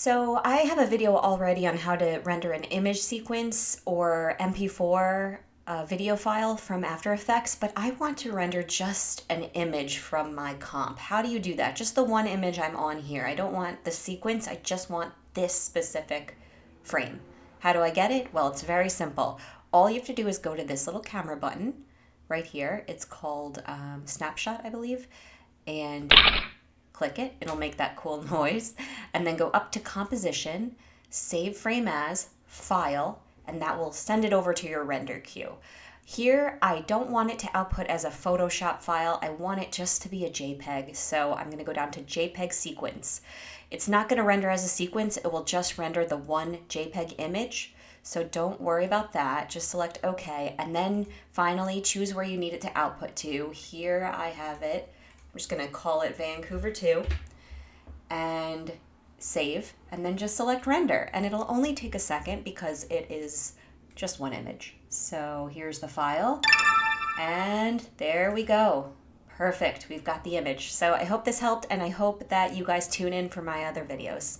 So I have a video already on how to render an image sequence or MP4 video file from After Effects, but I want to render just an image from my comp. How do you do that? Just the one image I'm on here. I don't want the sequence, I just want this specific frame. How do I get it? Well, it's very simple. All you have to do is go to this little camera button right here. It's called Snapshot, I believe, and click it. It'll make that cool noise. And then go up to Composition, Save Frame As, File, and that will send it over to your render queue. Here, I don't want it to output as a Photoshop file. I want it just to be a JPEG. So I'm going to go down to JPEG Sequence. It's not going to render as a sequence. It will just render the one JPEG image. So don't worry about that. Just select OK. And then finally choose where you need it to output to. Here I have it. I'm just going to call it Vancouver 2 and save, and then just select render, and it'll only take a second because it is just one image. So here's the file, and there we go. Perfect, we've got the image. So I hope this helped, and I hope that you guys tune in for my other videos.